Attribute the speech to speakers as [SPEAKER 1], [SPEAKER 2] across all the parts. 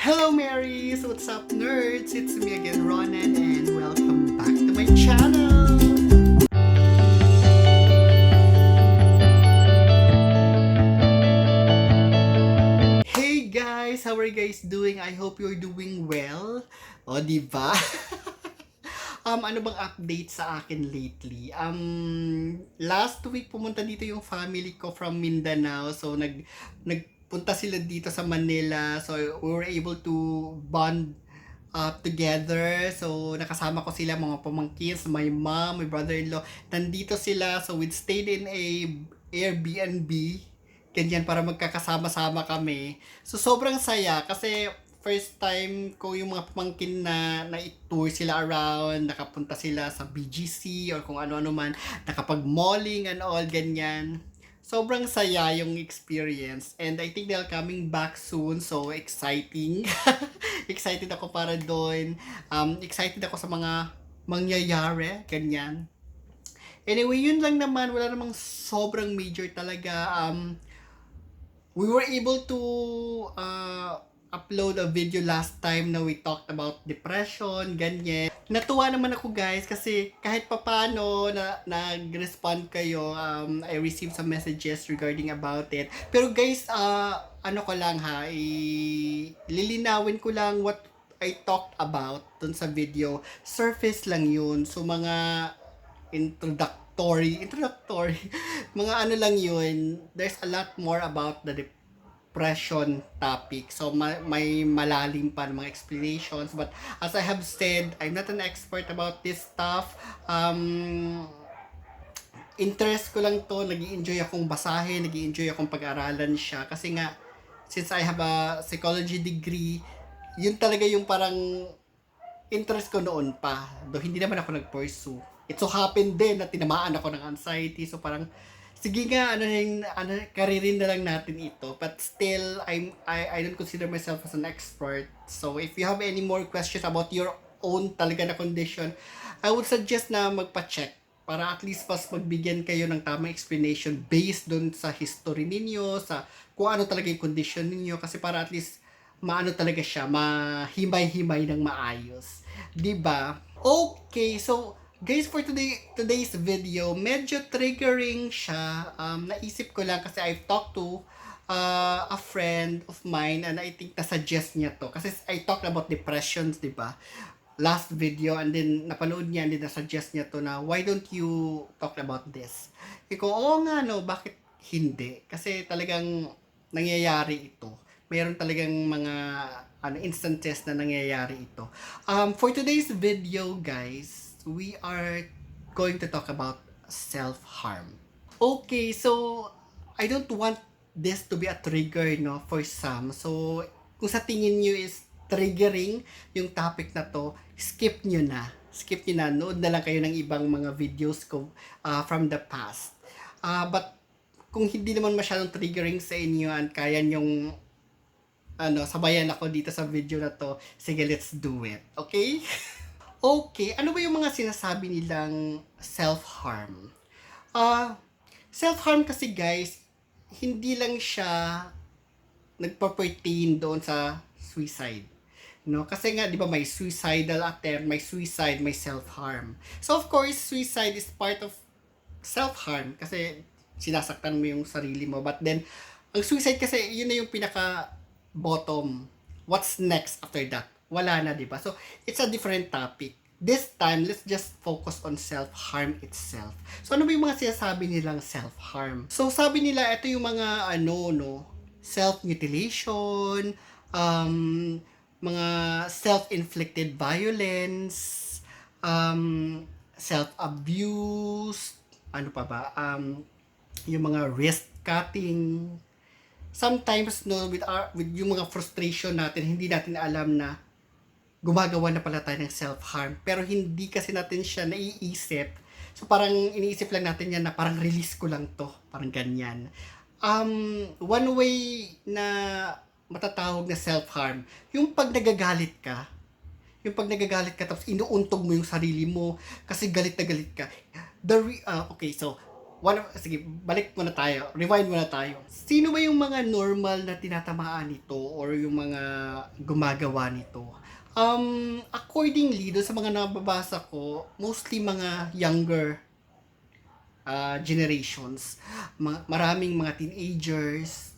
[SPEAKER 1] Hello Marys! What's up nerds? It's me again Ronan and welcome back to my channel! Hey guys! How are you guys doing? I hope you're doing well. O, diba? Ano bang update sa akin lately? Last week pumunta dito yung family ko from Mindanao. So, nagpunta sila dito sa Manila. So, we were able to bond together. So, nakasama ko sila, mga pamangkins, my mom, my brother-in-law. Nandito sila. So, we stayed in a Airbnb. Ganyan, para magkakasama-sama kami. So, sobrang saya kasi first time ko yung mga pamangkin na i-tour sila around, nakapunta sila sa BGC or kung ano-ano man, nakapag-malling and all, ganyan. Sobrang saya yung experience and I think they're coming back soon, so exciting. Excited ako para doon. Excited ako sa mga mangyayari, ganyan. Anyway, yun lang naman, wala namang sobrang major talaga. We were able to upload a video last time na we talked about depression, ganyan. Natuwa naman ako guys kasi kahit papano nag-respond kayo, I received some messages regarding about it. Pero guys, ano ko lang ha, lilinawin ko lang what I talked about dun sa video. Surface lang yun. So mga introductory, mga ano lang yun. There's a lot more about the depression topic. So, may malalim pa ng mga explanations. But, as I have said, I'm not an expert about this stuff. Interest ko lang to. Nag-i-enjoy akong basahin. Nag-i-enjoy akong pag-aralan siya. Kasi nga, since I have a psychology degree, yun talaga yung parang interest ko noon pa. Though hindi naman ako nag-pursue. It so happened din na tinamaan ako ng anxiety. So parang, sige nga, karirin na lang natin ito. But still, I don't consider myself as an expert. So if you have any more questions about your own talaga na condition, I would suggest na magpa-check para at least mas magbigyan kayo ng tamang explanation based dun sa history ninyo, sa kung ano talaga yung condition ninyo. Kasi para at least maano talaga siya, mahimay-himay ng maayos. 'Di ba? Okay, so guys, for today's video, medyo triggering siya. Naisip ko lang kasi I've talked to a friend of mine and I think na-suggest niya to. Kasi I talked about depressions, di ba? Last video and then napanood niya and then na-suggest niya to na why don't you talk about this? Iko, oo nga no, bakit hindi? Kasi talagang nangyayari ito. Meron talagang mga instances na nangyayari ito. For today's video, guys, we are going to talk about self-harm. Okay, so I don't want this to be a trigger, no, for some. So, kung sa tingin nyo is triggering yung topic na to, skip nyo na. Skip nyo na. Nood na lang kayo ng ibang mga videos ko from the past. But, kung hindi naman masyadong triggering sa inyo at kaya nyong sabayan ako dito sa video na to, sige, let's do it. Okay? Okay, ano ba yung mga sinasabi nilang self-harm? Self-harm kasi guys, hindi lang siya nagpa-pertain doon sa suicide. No? Kasi nga, di ba, may suicidal attempt, may suicide, may self-harm. So, of course, suicide is part of self-harm kasi sinasaktan mo yung sarili mo. But then, ang suicide kasi, yun na yung pinaka-bottom. What's next after that? Wala na, di ba? So, it's a different topic. This time, let's just focus on self-harm itself. So, ano ba yung mga sinasabi nilang self-harm? So, sabi nila, ito yung mga, self-mutilation, mga self-inflicted violence, self-abuse, ano pa ba, yung mga wrist cutting. Sometimes, no, with yung mga frustration natin, hindi natin alam na gumagawa na pala tayo ng self-harm. Pero hindi kasi natin siya naiisip. So, parang iniisip lang natin yan na parang release ko lang to. Parang ganyan. One way na matatawag na self-harm, yung pag nagagalit ka, tapos inuuntog mo yung sarili mo kasi galit na galit ka. Okay, so, sige, balik muna tayo. Rewind muna tayo. Sino ba yung mga normal na tinatamaan nito or yung mga gumagawa nito? Accordingly, doon sa mga nababasa ko, mostly mga younger generations. Maraming mga teenagers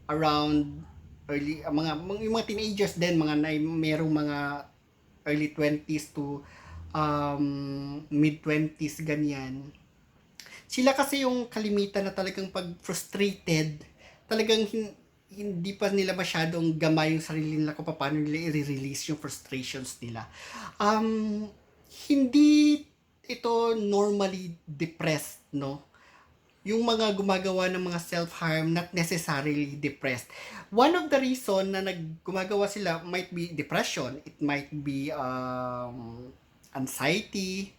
[SPEAKER 1] around early, yung mga teenagers din, merong mga early 20s to mid 20s ganyan. Sila kasi yung kalimitan na talagang pag frustrated, talagang hindi pa nila masyadong gamay yung sarili nila kung paano nila i-release yung frustrations nila. Hindi ito normally depressed, no? Yung mga gumagawa ng mga self-harm, not necessarily depressed. One of the reason na gumagawa sila might be depression, it might be anxiety,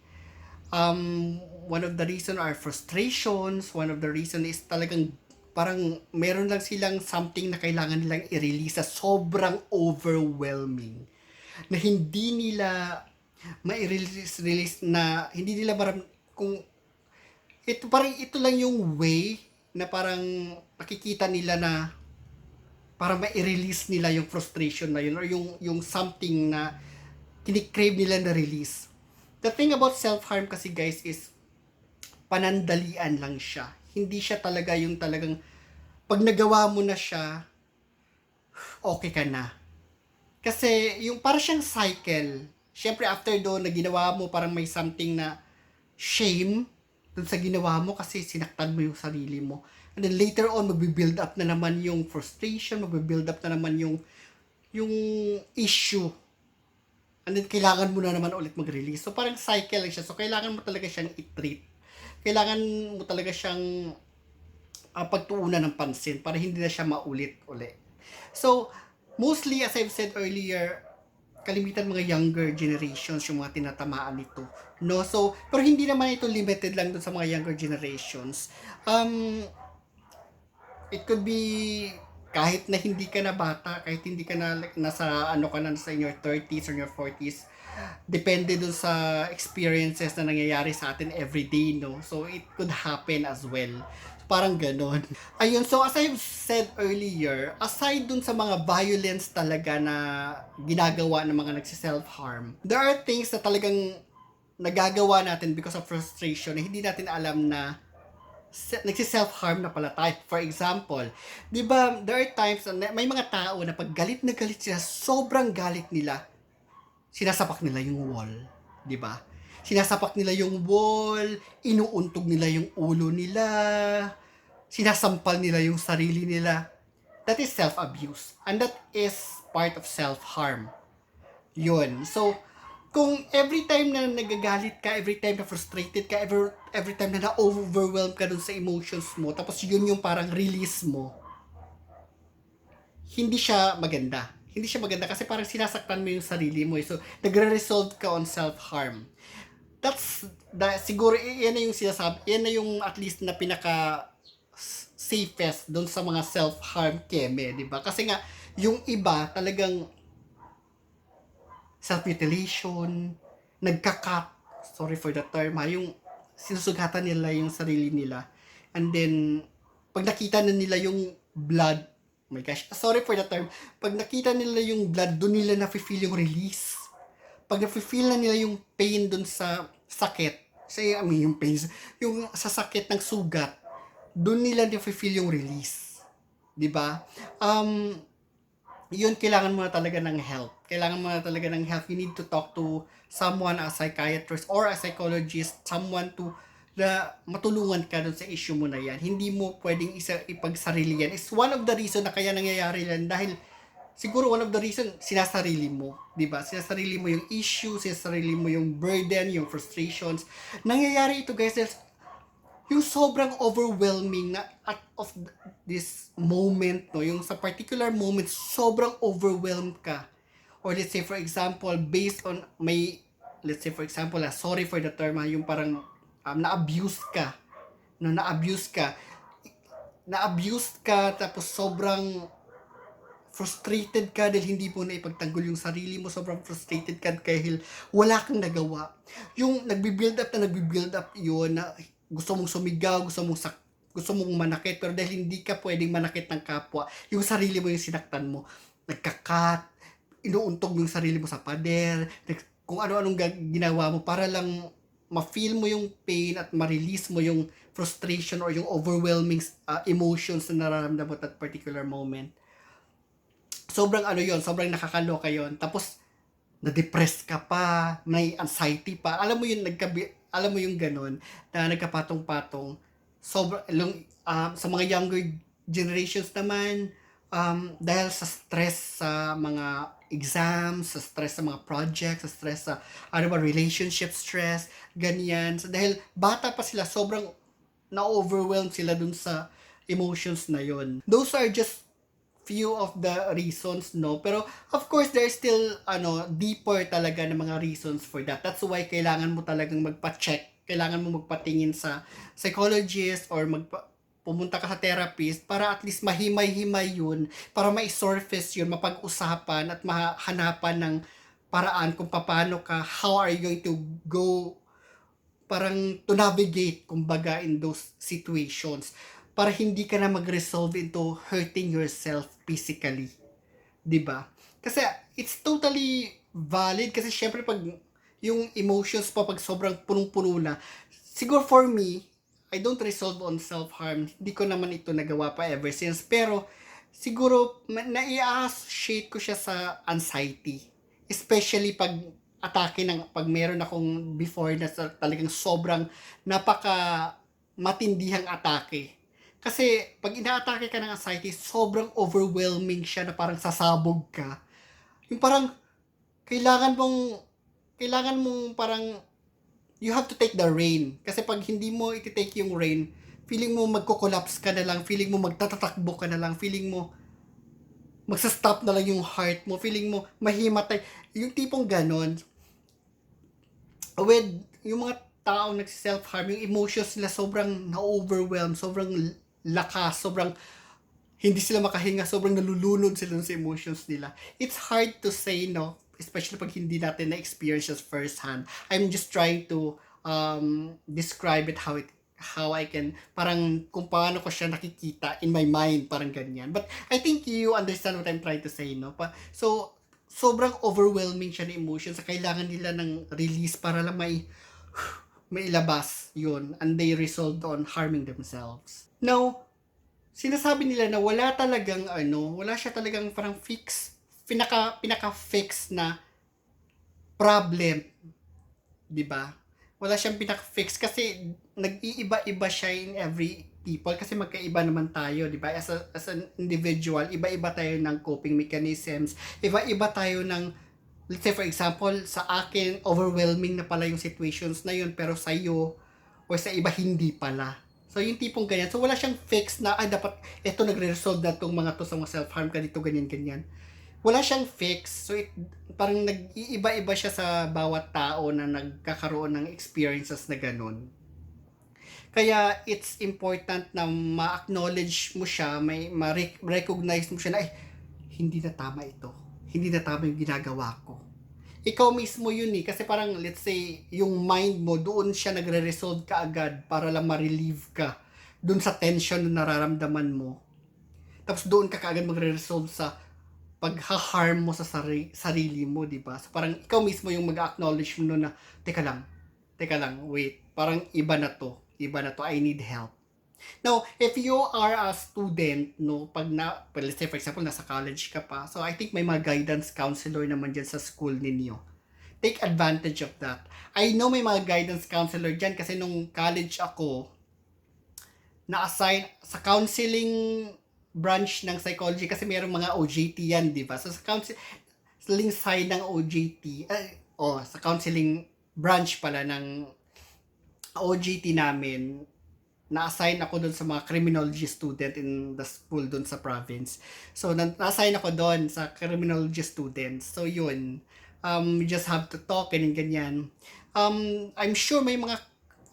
[SPEAKER 1] one of the reason are frustrations, one of the reason is talagang parang meron lang silang something na kailangan nilang i-release sa sobrang overwhelming na hindi nila release na hindi nila kung ito lang yung way na parang nakikita nila na para ma-release nila yung frustration na yun or yung something na kinikrave nila na release. The thing about self-harm kasi guys is panandalian lang siya. Hindi siya talaga yung talagang pag nagawa mo na siya, okay ka na. Kasi yung para siyang cycle. Siyempre after doon na ginawa mo parang may something na shame dun sa ginawa mo kasi sinaktan mo yung sarili mo. And then later on magbi-build up na naman yung frustration, magbi-build up na naman yung issue. And then, kailangan mo na naman ulit mag-release. So, parang cycle lang siya. So, kailangan mo talaga siyang i-treat. Kailangan mo talaga siyang pagtuunan ng pansin para hindi na siya maulit-ulit. So, mostly, as I've said earlier, kalimitan mga younger generations yung mga tinatamaan nito. No? So, pero hindi naman ito limited lang dun sa mga younger generations. It could be kahit na hindi ka na bata, kahit hindi ka na like, nasa in your 30s or your 40s, depende dun sa experiences na nangyayari sa atin everyday, no? So, it could happen as well. So, parang ganon. Ayun, so as I've said earlier, aside dun sa mga violence talaga na ginagawa ng mga nagsiself-harm, there are things na talagang nagagawa natin because of frustration na hindi natin alam na nagsi-self-harm na pala tayo. For example, di ba, there are times na may mga tao na pag galit na galit sila, sobrang galit nila, sinasapak nila yung wall. Di ba? Sinasapak nila yung wall, inuuntog nila yung ulo nila, sinasampal nila yung sarili nila. That is self-abuse. And that is part of self-harm. Yun. So, kung every time na nagagalit ka, every time na frustrated ka, every time na na-overwhelm ka dun sa emotions mo, tapos yun yung parang release mo, hindi siya maganda. Hindi siya maganda kasi parang sinasaktan mo yung sarili mo. So, nagre-resolve ka on self-harm. Siguro, yan na yung sinasabi, yan na yung at least na pinaka safest dun sa mga self-harm keme, di ba? Kasi nga, yung iba talagang self-mutilation, nagka-cut, sorry for the term yung sinusugatan nila yung sarili nila. And then, pag nakita na nila yung blood, oh my gosh, sorry for the term, pag nakita nila yung blood, doon nila na-feel yung release. Pag na-feel na nila yung pain doon sa sakit, yung pain, yung sa sakit ng sugat, doon nila na-feel yung release. Diba? Yun, kailangan mo na talaga ng help. Kailangan mo na talaga ng help. You need to talk to someone, a psychiatrist or a psychologist, someone to na matulungan ka dun sa issue mo na yan. Hindi mo pwedeng ipagsarili yan. It's one of the reason na kaya nangyayari yan dahil siguro one of the reason sinasarili mo, 'di ba? Sinasarili mo yung issue, sinasarili mo yung burden, yung frustrations. Nangyayari ito, guys, yung sobrang overwhelming na of this moment, no, yung sa particular moment sobrang overwhelmed ka, or let's say for example based on sorry for the term, yung parang na-abuse ka, no, na-abuse ka tapos sobrang frustrated ka dahil hindi mo na ipagtanggol yung sarili mo, sobrang frustrated ka dahil wala kang nagawa. Yung nagbi-build up yun na gusto mong sumigaw, gusto mong manakit, pero dahil hindi ka pwedeng manakit ng kapwa, yung sarili mo yung sinaktan mo, nagkakat, inuuntog yung sarili mo sa pader, kung ano-anong ginawa mo para lang ma-feel mo yung pain at ma-release mo yung frustration or yung overwhelming emotions na nararamdaman mo at that particular moment. Sobrang ano yon, sobrang nakakaloka yon. Tapos na-depress ka pa, may anxiety pa. Alam mo yung ganun na nagkapatong-patong. Sa mga younger generations naman, dahil sa stress sa mga exams, sa stress sa mga projects, sa stress sa relationship stress, ganyan. So, dahil bata pa sila, sobrang na-overwhelm sila dun sa emotions na yon. Those are just few of the reasons, no? Pero of course there's still deeper talaga na mga reasons for that. That's why kailangan mo talagang magpa-check, kailangan mo magpatingin sa psychologist or pumunta ka sa therapist para at least mahimay-himay yun, para ma-surface yun, mapag-usapan at mahanapan ng paraan kung paano ka, how are you going to go, parang to navigate kumbaga in those situations para hindi ka na mag-resolve into hurting yourself physically. 'Di ba? Kasi it's totally valid kasi syempre pag yung emotions pa pag sobrang punong-puno na, siguro for me, I don't resolve on self-harm. Hindi ko naman ito nagawa pa ever since. Pero siguro nai-associate ko siya sa anxiety. Especially pag meron akong before na talagang sobrang napaka matindihang atake. Kasi pag ina-atake ka ng anxiety, sobrang overwhelming siya na parang sasabog ka. Yung parang kailangan mong parang you have to take the reign. Kasi pag hindi mo iti-take yung reign, feeling mo magko-collapse ka na lang, feeling mo magtatatakbo ka na lang, feeling mo magsa-stop na lang yung heart mo, feeling mo mahimatay. Yung tipong ganon. With yung mga tao nagsi-self-harm, yung emotions nila sobrang na-overwhelm, sobrang lakas, sobrang hindi sila makahinga, sobrang nalulunod sila sa emotions nila. It's hard to say, no? Especially pag hindi natin na-experience just firsthand. I'm just trying to describe it how I can, parang kung paano ko siya nakikita in my mind, parang ganyan. But I think you understand what I'm trying to say, no? So, sobrang overwhelming siya ng emotions. Kailangan nila ng release para lang may ilabas yun, and they resolved on harming themselves. Now, sinasabi nila na wala siya talagang parang pinaka-fix na problem, 'di ba? Wala siyang pinaka-fix kasi nag-iiba-iba siya in every people kasi magkaiba naman tayo, 'di ba? As an individual, iba-iba tayo ng coping mechanisms, iba-iba tayo ng, let's say for example, sa akin overwhelming na pala yung situations na yun, pero sa iyo o sa iba hindi pala. So, yung tipong ganyan. So, wala siyang fix na, dapat, ito nagre-resolve na itong mga to sa mga self-harm ka dito, ganyan. Wala siyang fix. So, parang nag-iiba-iba siya sa bawat tao na nagkakaroon ng experiences na ganun. Kaya, it's important na ma-acknowledge mo siya, ma-recognize mo siya na, hindi na tama ito. Hindi na tama yung ginagawa ko. Ikaw mismo yun kasi parang let's say yung mind mo doon siya nagre-resolve ka agad para lang ma-relieve ka doon sa tension na nararamdaman mo. Tapos doon ka kaagad magre-resolve sa pagha-harm mo sa sarili mo, di ba? So parang ikaw mismo yung mag-acknowledge mo na teka lang, wait, parang iba na to, I need help. Now, if you are a student, no, let's say for example, nasa college ka pa, so I think may mga guidance counselor naman dyan sa school ninyo. Take advantage of that. I know may mga guidance counselor dyan kasi nung college ako, na-assign sa counseling branch ng psychology kasi mayroong mga OJT yan, di ba? So sa counseling side ng OJT, sa counseling branch pala ng OJT namin, na-assign ako doon sa mga criminology student in the school doon sa province. So, na-assign ako doon sa criminology students. So, yun. We just have to talk and ganyan. I'm sure may mga,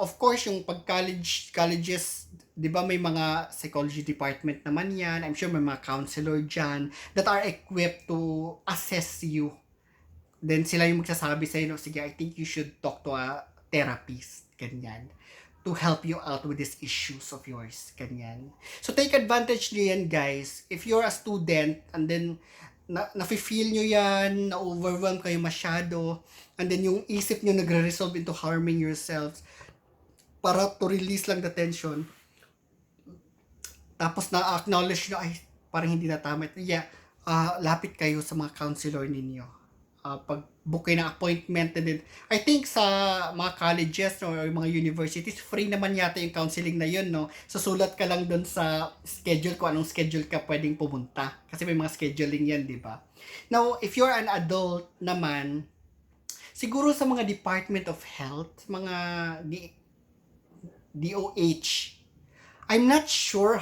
[SPEAKER 1] of course, yung colleges, di ba may mga psychology department naman yan. I'm sure may mga counselor dyan that are equipped to assess you. Then, sila yung magsasabi sa'yo, no, sige, I think you should talk to a therapist. Ganyan. to help you out with these issues of yours. Ganyan. So take advantage nyo yan, guys. If you're a student and then nafe-feel nyo yan, na-overwhelm kayo masyado, and then yung isip nyo nagre-resolve into harming yourselves para to release lang the tension, tapos na-acknowledge nyo, ay, parang hindi na tama. Yeah, lapit kayo sa mga counselor ninyo. Pag book kayo ng appointment, and then, I think sa mga colleges or mga universities, free naman yata yung counseling na yun, no? Susulat ka lang dun sa schedule, kung anong schedule ka pwedeng pumunta. Kasi may mga scheduling yan, di ba? Now, if you're an adult naman, siguro sa mga Department of Health, mga DOH, I'm not sure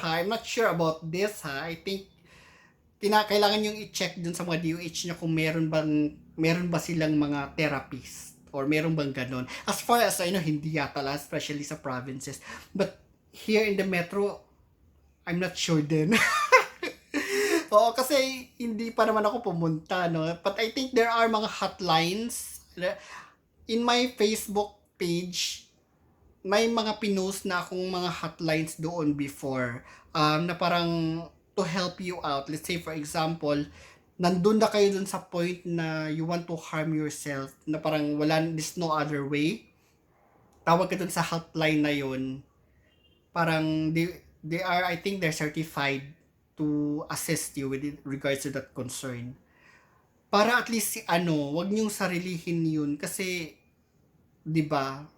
[SPEAKER 1] about this I think kailangan yung i-check dun sa mga DOH niya kung meron ba silang mga therapist or meron bang ganon. As far as I know, hindi yata lang, especially sa provinces. But here in the metro, I'm not sure din. Oo, kasi hindi pa naman ako pumunta, no? But I think there are mga hotlines. In my Facebook page, may mga pinost na akong mga hotlines doon before na parang to help you out. Let's say for example, nandun na kayo dun sa point na you want to harm yourself, na parang there's no other way. Tawag ka dun sa hotline na yun. Parang they are, I think they're certified to assist you with regards to that concern. Para at least wag niyong sarilihin yun kasi 'di ba?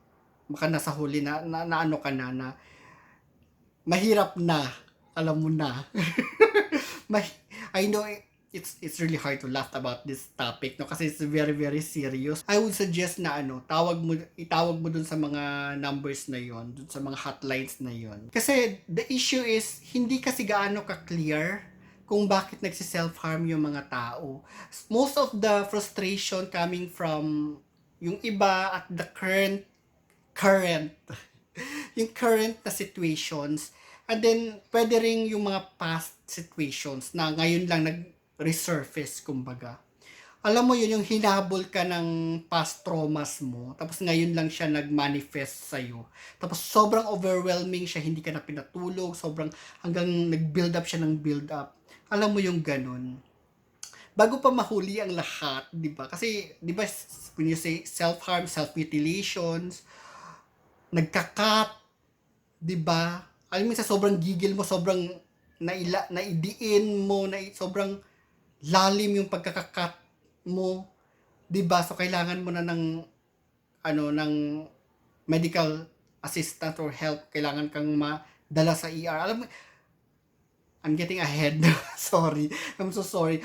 [SPEAKER 1] Baka nasa huli na ano ka na mahirap na, alam mo na. I know it's really hard to laugh about this topic, no, kasi it's very very serious. I would suggest na itawag mo dun sa mga numbers na yon, dun sa mga hotlines na yon. Kasi the issue is hindi kasi gaano ka-clear kung bakit nagsi-self-harm yung mga tao. Most of the frustration coming from yung iba at the current yung current na situations, and then pwede ring yung mga past situations na ngayon lang nag-resurface, kumbaga. Alam mo yun, yung hinabol ka ng past traumas mo, tapos ngayon lang siya nag-manifest sa'yo. Tapos sobrang overwhelming siya, hindi ka na pinatulog, sobrang hanggang nag-build up siya ng build up. Alam mo yung ganun. Bago pa mahuli ang lahat, di ba? Kasi, di ba, when you say self-harm, self-mutilations, nagkakat, 'di ba? Alam mo sa sobrang gigil mo, sobrang naidiin mo, sobrang lalim yung pagkakakat mo, 'di ba? So kailangan mo na ng ng medical assistant or help, kailangan kang madala sa ER. Alam mo, I'm getting ahead. Sorry. I'm so sorry.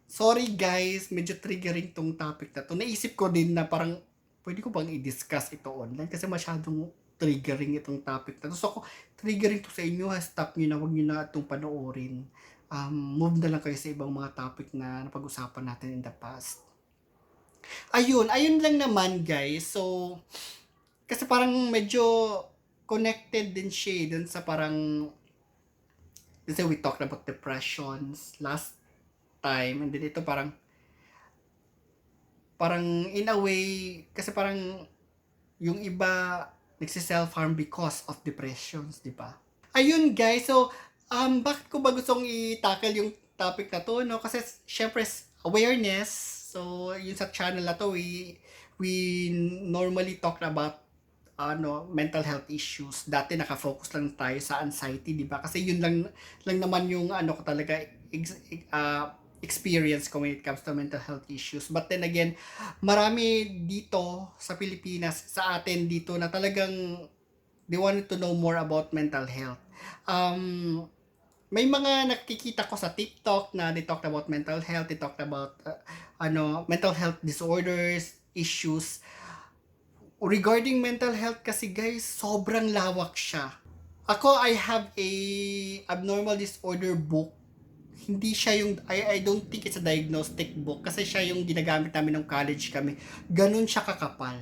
[SPEAKER 1] Sorry guys, medyo triggering tong topic na to. Naisip ko din na parang pwede ko bang i-discuss ito online kasi masyadong triggering itong topic na to. So, kung triggering to sa inyo, stop nyo na, huwag nyo na itong panoorin. Move na lang kayo sa ibang mga topic na napag-usapan natin in the past. Ayun lang naman guys. So, kasi parang medyo connected din siya dun sa parang, kasi we talked about depressions last time, and then ito parang in a way, kasi parang yung iba nagsi-self-harm because of depressions, di ba? Ayun guys, so bakit ko ba gustong i-tackle yung topic na to, no? Kasi syempre awareness. So yun sa channel na to, we normally talk about mental health issues. Dati nakafocus lang tayo sa anxiety, di ba? Kasi yun lang naman yung ko talaga experience ko when it comes to mental health issues. But then again, marami dito sa Pilipinas, sa atin dito, na talagang they wanted to know more about mental health. May mga nakikita ko sa TikTok na they talked about mental health, they talked about mental health disorders, issues. Regarding mental health kasi guys, sobrang lawak siya. Ako, I have a abnormal disorder book. Hindi siya yung, I don't think it's a diagnostic book kasi siya yung ginagamit namin ng college kami. Ganun siya kakapal.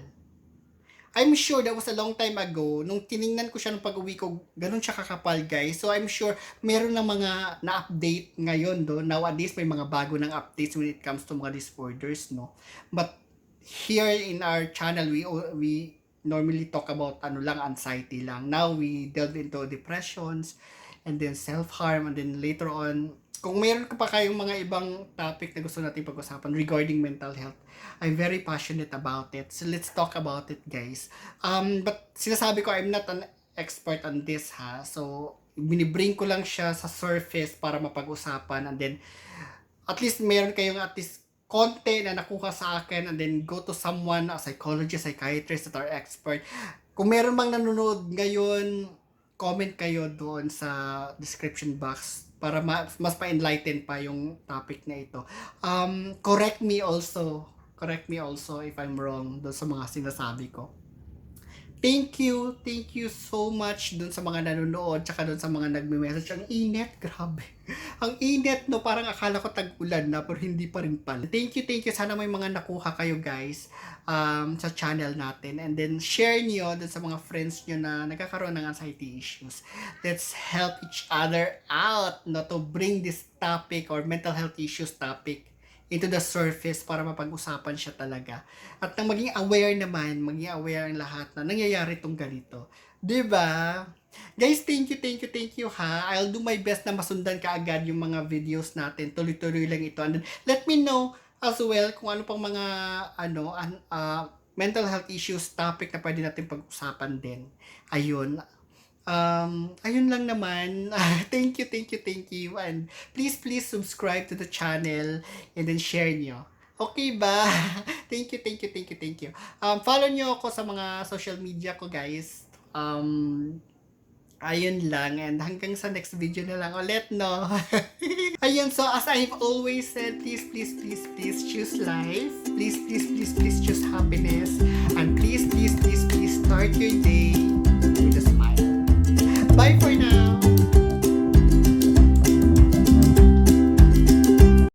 [SPEAKER 1] I'm sure that was a long time ago. Nung tiningnan ko siya nung pag-uwi ko, ganun siya kakapal guys. So I'm sure meron na mga na-update ngayon do. Nowadays may mga bago ng updates when it comes to mga disorders, no? But here in our channel, we normally talk about anxiety lang. Now we delve into depressions and then self-harm, and then later on, kung mayroon ka pa kayong mga ibang topic na gusto natin pag-usapan regarding mental health, I'm very passionate about it. So let's talk about it, guys. But sinasabi ko, I'm not an expert on this, ha. So binibring ko lang siya sa surface para mapag-usapan, and then at least meron kayong at least konti na nakuha sa akin, and then go to someone, a psychologist, psychiatrist that are expert. Kung meron bang nanonood ngayon, comment kayo doon sa description box para mas pa-enlighten pa yung topic na ito. Correct me also if I'm wrong doon sa mga sinasabi ko. Thank you so much dun sa mga nanonood, tsaka dun sa mga nagme-message. Ang init, grabe. Ang init, no, parang akala ko tag-ulan na, pero hindi pa rin pala. Thank you. Sana may mga nakuha kayo, guys, sa channel natin. And then, share niyo dun sa mga friends niyo na nagkakaroon ng anxiety issues. Let's help each other out, no, to bring this topic or mental health issues topic into the surface para mapag-usapan siya talaga. At nang maging aware ang lahat na nangyayari tong ganito. 'Di ba? Guys, thank you ha. I'll do my best na masundan kaagad yung mga videos natin. Tuloy-tuloy lang ito. And then, let me know as well kung ano pang mga mental health issues topic na pwede natin pag-usapan din. Ayun lang naman. Thank you. And please subscribe to the channel and then share nyo. Okay ba? Thank you. Follow nyo ako sa mga social media ko, guys. Ayun lang. And hanggang sa next video na lang ulit, no? Ayun, so as I've always said, please choose life. Please choose happiness. And please start your day with a smile. Bye for now.